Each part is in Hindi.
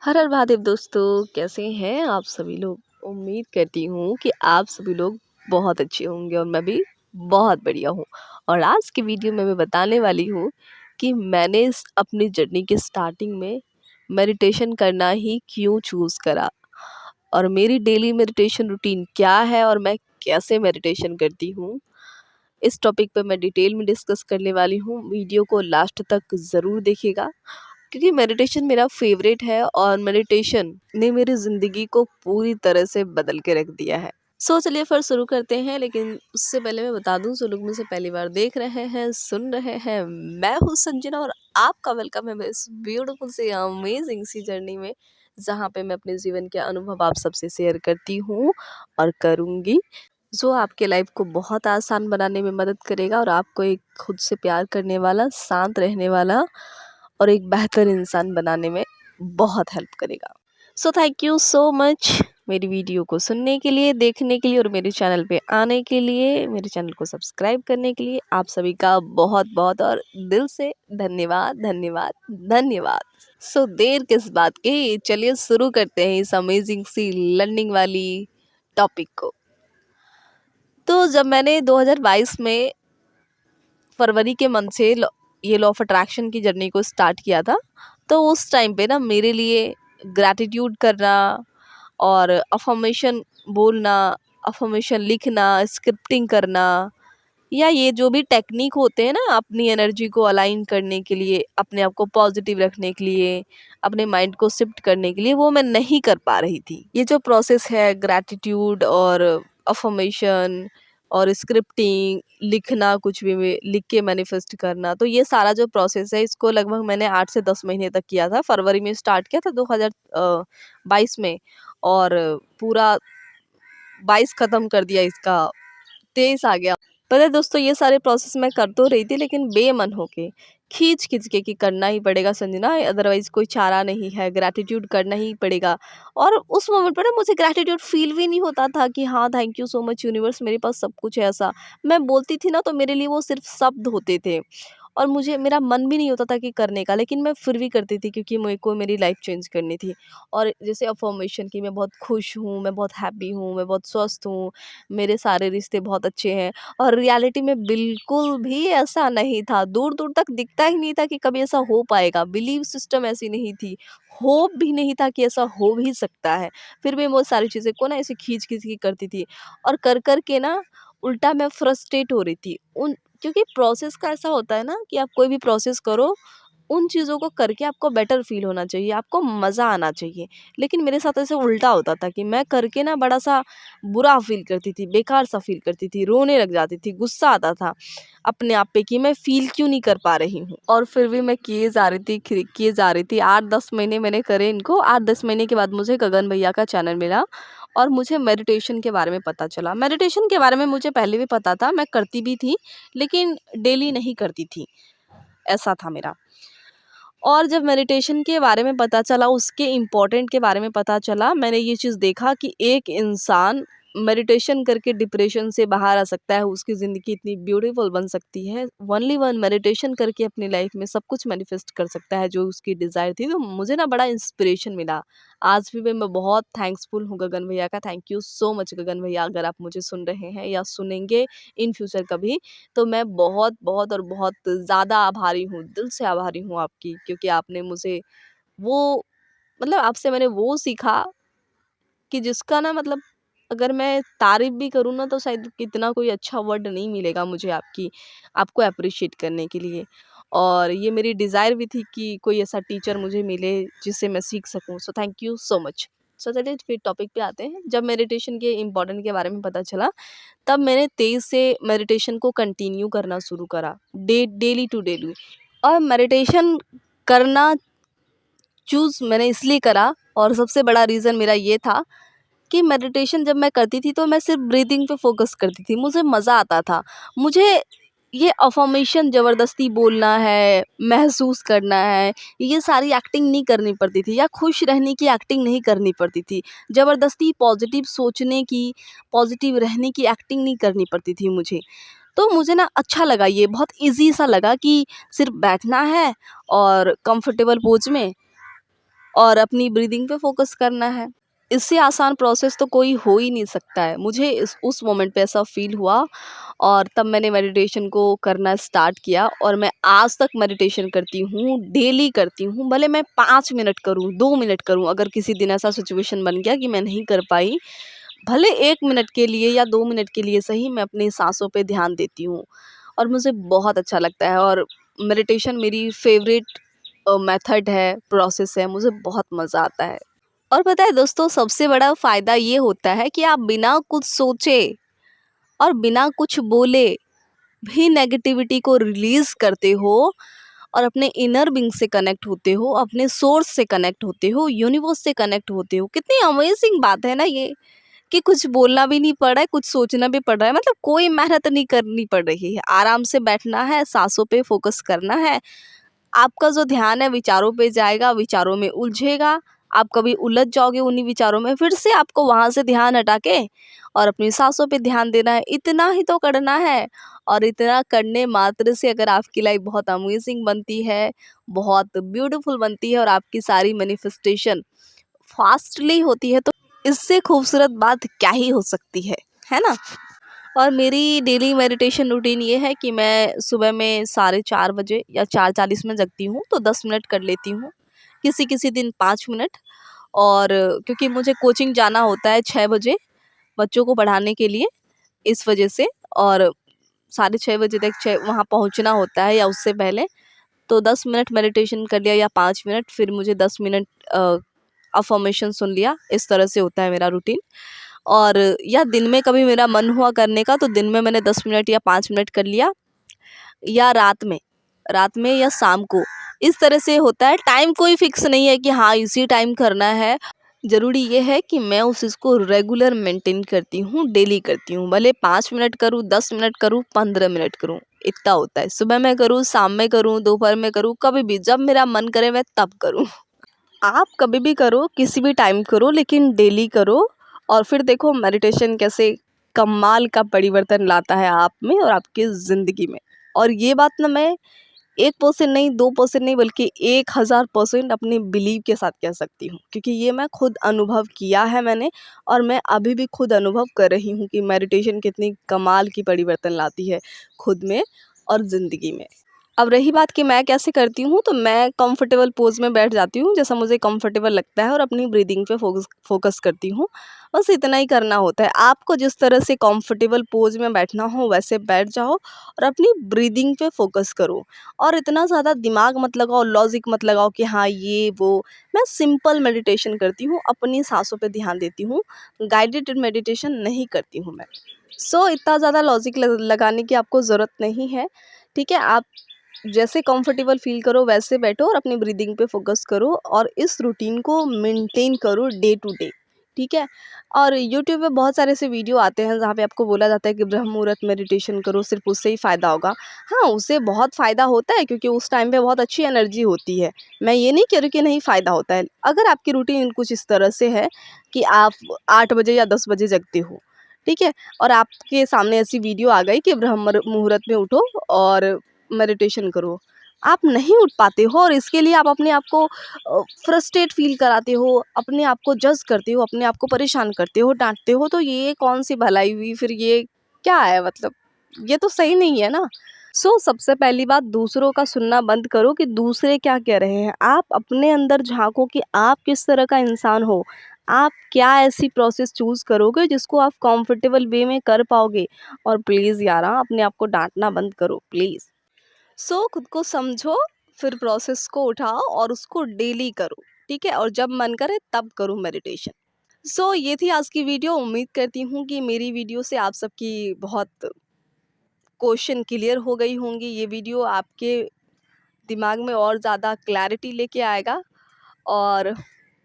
हर हर महादेव दोस्तों, कैसे हैं आप सभी लोग। उम्मीद करती हूँ कि आप सभी लोग बहुत अच्छे होंगे और मैं भी बहुत बढ़िया हूँ। और आज की वीडियो में मैं बताने वाली हूँ कि मैंने अपनी जर्नी के स्टार्टिंग में मेडिटेशन करना ही क्यों चूज़ करा और मेरी डेली मेडिटेशन रूटीन क्या है और मैं कैसे मेडिटेशन करती हूँ। इस टॉपिक पे मैं डिटेल में डिस्कस करने वाली हूँ। वीडियो को लास्ट तक ज़रूर देखिएगा क्योंकि मेडिटेशन मेरा फेवरेट है और मेडिटेशन ने मेरी ज़िंदगी को पूरी तरह से बदल के रख दिया है। चलिए फिर शुरू करते हैं, लेकिन उससे पहले मैं बता दूं, जो लोग मुझे पहली बार देख रहे हैं, सुन रहे हैं, मैं हूँ संजना और आपका वेलकम है इस ब्यूटीफुल सी अमेजिंग सी जर्नी में, जहाँ पे मैं अपने जीवन के अनुभव आप सबसे शेयर करती हूँ और करूँगी, जो आपके लाइफ को बहुत आसान बनाने में मदद करेगा और आपको एक खुद से प्यार करने वाला, शांत रहने वाला और एक बेहतर इंसान बनाने में बहुत हेल्प करेगा। थैंक यू सो मच मेरी वीडियो को सुनने के लिए, देखने के लिए और मेरे चैनल पे आने के लिए, मेरे चैनल को सब्सक्राइब करने के लिए आप सभी का बहुत बहुत और दिल से धन्यवाद धन्यवाद धन्यवाद। देर किस बात की, चलिए शुरू करते हैं इस अमेजिंग सी लर्निंग वाली टॉपिक को। तो जब मैंने 2022 में फरवरी के मंथ से ये लॉ ऑफ अट्रैक्शन की जर्नी को स्टार्ट किया था, तो उस टाइम पे ना मेरे लिए ग्रैटिट्यूड करना और अफर्मेशन बोलना, अफर्मेशन लिखना, स्क्रिप्टिंग करना, या ये जो भी टेक्निक होते हैं ना अपनी एनर्जी को अलाइन करने के लिए, अपने आप को पॉजिटिव रखने के लिए, अपने माइंड को शिफ्ट करने के लिए, वो मैं नहीं कर पा रही थी। ये जो प्रोसेस है ग्रैटिट्यूड और अफर्मेशन और स्क्रिप्टिंग, लिखना, कुछ भी लिख के मैनिफेस्ट करना, तो ये सारा जो प्रोसेस है इसको लगभग मैंने 8 से 10 महीने तक किया था। फरवरी में स्टार्ट किया था 2022 में और पूरा 22 ख़त्म कर दिया, इसका 23 आ गया। पता है दोस्तों, ये सारे प्रोसेस मैं कर तो रही थी लेकिन बेमन होके, खींच-खींच के कि करना ही पड़ेगा संजना, अदरवाइज़ कोई चारा नहीं है, ग्रैटिट्यूड करना ही पड़ेगा। और उस मोमेंट पर ना मुझे ग्रैटिट्यूड फ़ील भी नहीं होता था कि हाँ, thank you so much universe, मेरे पास सब कुछ है ऐसा। मैं बोलती थी ना तो मेरे लिए वो सिर्फ़ शब्द होते थे और मुझे मेरा मन भी नहीं होता था कि करने का, लेकिन मैं फिर भी करती थी क्योंकि मेरे को मेरी लाइफ़ चेंज करनी थी। और जैसे अफ़र्मेशन कि मैं बहुत खुश हूँ, मैं बहुत हैप्पी हूँ, मैं बहुत स्वस्थ हूँ, मेरे सारे रिश्ते बहुत अच्छे हैं। और रियलिटी में बिल्कुल भी ऐसा नहीं था, दूर-दूर तक दिखता ही नहीं था कि कभी ऐसा हो पाएगा, बिलीव सिस्टम ऐसी नहीं थी, होप भी नहीं था कि ऐसा हो भी सकता है। फिर भी मैं वो सारी चीज़ें को ना ऐसे खींच-खींच के करती थी और कर के ना उल्टा मैं फ्रस्ट्रेट हो रही थी। उन क्योंकि प्रोसेस का ऐसा होता है ना कि आप कोई भी प्रोसेस करो, उन चीज़ों को करके आपको बेटर फ़ील होना चाहिए, आपको मज़ा आना चाहिए। लेकिन मेरे साथ ऐसे उल्टा होता था कि मैं करके ना बड़ा-सा बुरा फ़ील करती थी, बेकार-सा फ़ील करती थी, रोने लग जाती थी, गुस्सा आता था अपने आप पे कि मैं फ़ील क्यों नहीं कर पा रही हूँ। और फिर भी मैं किए जा रही थी। 8-10 महीने मैंने करे इनको। 8-10 महीने के बाद मुझे गगन भैया का चैनल मिला और मुझे मेडिटेशन के बारे में पता चला। मेडिटेशन के बारे में मुझे पहले भी पता था, मैं करती भी थी, लेकिन डेली नहीं करती थी, ऐसा था मेरा। और जब मेडिटेशन के बारे में पता चला, उसके इम्पोर्टेंट के बारे में पता चला, मैंने ये चीज़ देखा कि एक इंसान मेडिटेशन करके डिप्रेशन से बाहर आ सकता है, उसकी ज़िंदगी इतनी ब्यूटीफुल बन सकती है। ओनली वन मेडिटेशन करके अपनी लाइफ में सब कुछ मैनिफेस्ट कर सकता है जो उसकी डिज़ायर थी। तो मुझे ना बड़ा इंस्पिरेशन मिला। आज भी मैं बहुत थैंक्सफुल हूँ गगन भैया का। थैंक यू सो मच गगन भैया, अगर आप मुझे सुन रहे हैं या सुनेंगे इन फ्यूचर कभी, तो मैं बहुत बहुत और बहुत ज़्यादा आभारी हूँ, दिल से आभारी हूँ आपकी, क्योंकि आपने मुझे वो मतलब आपसे मैंने वो सीखा कि जिसका ना मतलब अगर मैं तारीफ़ भी करूँ ना तो शायद इतना कोई अच्छा वर्ड नहीं मिलेगा मुझे आपको एप्रिशिएट करने के लिए। और ये मेरी डिज़ायर भी थी कि कोई ऐसा टीचर मुझे मिले जिससे मैं सीख सकूँ। Thank you so much. चलिए फिर टॉपिक पे आते हैं। जब मेडिटेशन के इम्पोर्टेंट के बारे में पता चला, तब मैंने 23 से मेडिटेशन को कंटिन्यू करना शुरू करा, डेली टू डेली। और मेडिटेशन करना चूज़ मैंने इसलिए करा और सबसे बड़ा रीज़न मेरा ये था कि मेडिटेशन जब मैं करती थी तो मैं सिर्फ ब्रीदिंग पे फोकस करती थी, मुझे मज़ा आता था। मुझे ये अफर्मेशन ज़बरदस्ती बोलना है, महसूस करना है, ये सारी एक्टिंग नहीं करनी पड़ती थी, या खुश रहने की एक्टिंग नहीं करनी पड़ती थी। ज़बरदस्ती पॉजिटिव सोचने की, पॉजिटिव रहने की एक्टिंग नहीं करनी पड़ती थी मुझे। तो मुझे ना अच्छा लगा, ये बहुत ईज़ी सा लगा कि सिर्फ बैठना है और कंफर्टेबल पोज़ में और अपनी ब्रीदिंग पे फोकस करना है। इससे आसान प्रोसेस तो कोई हो ही नहीं सकता है। मुझे इस उस मोमेंट पे ऐसा फ़ील हुआ और तब मैंने मेडिटेशन को करना स्टार्ट किया और मैं आज तक मेडिटेशन करती हूँ, डेली करती हूँ। भले मैं 5 मिनट करूँ, 2 मिनट करूँ, अगर किसी दिन ऐसा सिचुएशन बन गया कि मैं नहीं कर पाई, भले 1 मिनट के लिए या 2 मिनट के लिए सही, मैं अपनी साँसों पे ध्यान देती हूँ और मुझे बहुत अच्छा लगता है। और मेडिटेशन मेरी फ़ेवरेट मेथड है, प्रोसेस है, मुझे बहुत मज़ा आता है। और पता है दोस्तों, सबसे बड़ा फ़ायदा ये होता है कि आप बिना कुछ सोचे और बिना कुछ बोले भी नेगेटिविटी को रिलीज़ करते हो और अपने इनर बीइंग से कनेक्ट होते हो, अपने सोर्स से कनेक्ट होते हो, यूनिवर्स से कनेक्ट होते हो। कितनी अमेजिंग बात है ना ये, कि कुछ बोलना भी नहीं पड़ रहा है, कुछ सोचना भी पड़ रहा है, मतलब कोई मेहनत नहीं करनी पड़ रही है। आराम से बैठना है, साँसों पे फ़ोकस करना है। आपका जो ध्यान है विचारों पे जाएगा, विचारों में उलझेगा, आप कभी उलझ जाओगे उन्हीं विचारों में, फिर से आपको वहाँ से ध्यान हटा के और अपनी साँसों पे ध्यान देना है। इतना ही तो करना है और इतना करने मात्र से अगर आपकी लाइफ बहुत अमेजिंग बनती है, बहुत ब्यूटीफुल बनती है और आपकी सारी मैनिफेस्टेशन फास्टली होती है, तो इससे खूबसूरत बात क्या ही हो सकती है ना? और मेरी डेली मेडिटेशन रूटीन ये है कि मैं सुबह में 4:30 बजे या 4:40 में जगती हूँ, तो 10 मिनट कर लेती हूँ। किसी किसी दिन 5 मिनट। और क्योंकि मुझे कोचिंग जाना होता है 6 बजे बच्चों को पढ़ाने के लिए, इस वजह से। और 6:30 बजे तक वहाँ पहुँचना होता है या उससे पहले, तो 10 मिनट मेडिटेशन कर लिया या 5 मिनट, फिर मुझे 10 मिनट अफ़र्मेशन सुन लिया। इस तरह से होता है मेरा रूटीन। और या दिन में कभी मेरा मन हुआ करने का, तो दिन में मैंने 10 मिनट या 5 मिनट कर लिया, या रात में या शाम को। इस तरह से होता है, टाइम कोई फ़िक्स नहीं है कि हाँ, इसी टाइम करना है। ज़रूरी ये है कि मैं उस चीज़ को रेगुलर मेंटेन करती हूँ, डेली करती हूँ। भले 5 मिनट करूँ, 10 मिनट करूँ, 15 मिनट करूँ, इतना होता है। सुबह में करूँ, शाम में करूँ, दोपहर में करूँ, कभी भी जब मेरा मन करे मैं तब करूँ। आप कभी भी करो, किसी भी टाइम करो, लेकिन डेली करो। और फिर देखो मेडिटेशन कैसे कमाल का परिवर्तन लाता है आप में और आपकी ज़िंदगी में। और ये बात ना मैं 1% नहीं, 2% नहीं, बल्कि 1000% अपने बिलीव के साथ कह सकती हूँ, क्योंकि ये मैं खुद अनुभव किया है मैंने। और मैं अभी भी खुद अनुभव कर रही हूँ कि मेडिटेशन कितनी कमाल की परिवर्तन लाती है खुद में और ज़िंदगी में। अब रही बात कि मैं कैसे करती हूँ, तो मैं कंफर्टेबल पोज़ में बैठ जाती हूँ, जैसा मुझे कंफर्टेबल लगता है, और अपनी ब्रीदिंग पे फ़ोकस करती हूँ। बस इतना ही करना होता है। आपको जिस तरह से कंफर्टेबल पोज़ में बैठना हो वैसे बैठ जाओ और अपनी ब्रीदिंग पे फ़ोकस करो। और इतना ज़्यादा दिमाग मत लगाओ, लॉजिक मत लगाओ कि हाँ ये वो। मैं सिंपल मेडिटेशन करती हूँ, अपनी साँसों पे ध्यान देती हूँ, गाइडेड मेडिटेशन नहीं करती हूँ मैं। इतना ज़्यादा लॉजिक लगाने की आपको ज़रूरत नहीं है, ठीक है? आप जैसे कंफर्टेबल फ़ील करो वैसे बैठो और अपनी ब्रीदिंग पे फ़ोकस करो और इस रूटीन को मेंटेन करो डे टू डे, ठीक है? और यूट्यूब पे बहुत सारे ऐसे वीडियो आते हैं जहाँ पे आपको बोला जाता है कि ब्रह्म मुहूर्त मेडिटेशन करो, सिर्फ़ उससे ही फ़ायदा होगा। हाँ, उससे बहुत फ़ायदा होता है क्योंकि उस टाइम पे बहुत अच्छी एनर्जी होती है। मैं ये नहीं कह रही कि नहीं फ़ायदा होता है। अगर आपकी रूटीन कुछ इस तरह से है कि आप 8 बजे या 10 बजे जगते हो, ठीक है? और आपके सामने ऐसी वीडियो आ गई कि ब्रह्म मुहूर्त में उठो और मेडिटेशन करो। आप नहीं उठ पाते हो और इसके लिए आप अपने आप को फ्रस्ट्रेट फ़ील कराते हो, अपने आप को जज करते हो, अपने आप को परेशान करते हो, डाँटते हो, तो ये कौन-सी भलाई हुई, फिर ये क्या है मतलब? ये तो सही नहीं है ना। सबसे पहली बात, दूसरों का सुनना बंद करो कि दूसरे क्या कह रहे हैं। आप अपने अंदर झाँको कि आप किस तरह का इंसान हो। आप क्या ऐसी प्रोसेस चूज़ करोगे जिसको आप कंफर्टेबल वे में कर पाओगे। और प्लीज़ यारा, अपने आप को डाँटना बंद करो प्लीज़। खुद को समझो, फिर प्रोसेस को उठाओ और उसको डेली करो, ठीक है? और जब मन करे तब करो मेडिटेशन। ये थी आज की वीडियो। उम्मीद करती हूँ कि मेरी वीडियो से आप सबकी बहुत क्वेश्चन क्लियर हो गई होंगी। ये वीडियो आपके दिमाग में और ज़्यादा क्लैरिटी लेके आएगा और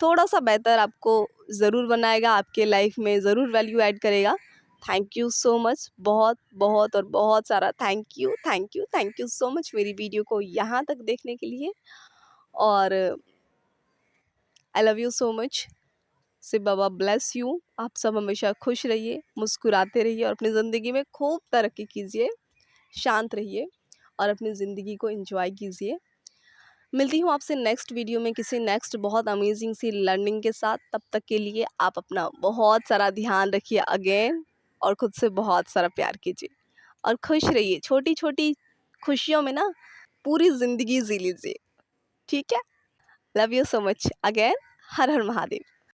थोड़ा-सा बेहतर आपको ज़रूर बनाएगा, आपके लाइफ में ज़रूर वैल्यू ऐड करेगा। Thank you so much. बहुत, बहुत और बहुत सारा thank you, thank you, thank you so much मेरी वीडियो को यहाँ तक देखने के लिए। और I love you so much. Shiv Baba bless you. आप सब हमेशा खुश रहिए, मुस्कुराते रहिए और अपनी ज़िंदगी में खूब तरक्की कीजिए, शांत रहिए और अपनी ज़िंदगी को एन्जॉय कीजिए। मिलती हूँ आपसे नेक्स्ट वीडियो में किसी नेक्स्ट बहुत अमेजिंग सी लर्निंग के साथ। तब तक के लिए आप अपना बहुत सारा ध्यान रखिए अगेन, और खुद से बहुत सारा प्यार कीजिए और खुश रहिए। छोटी छोटी खुशियों में ना पूरी ज़िंदगी जी लीजिए। ठीक है? Love you so much again. Her her Mahadev.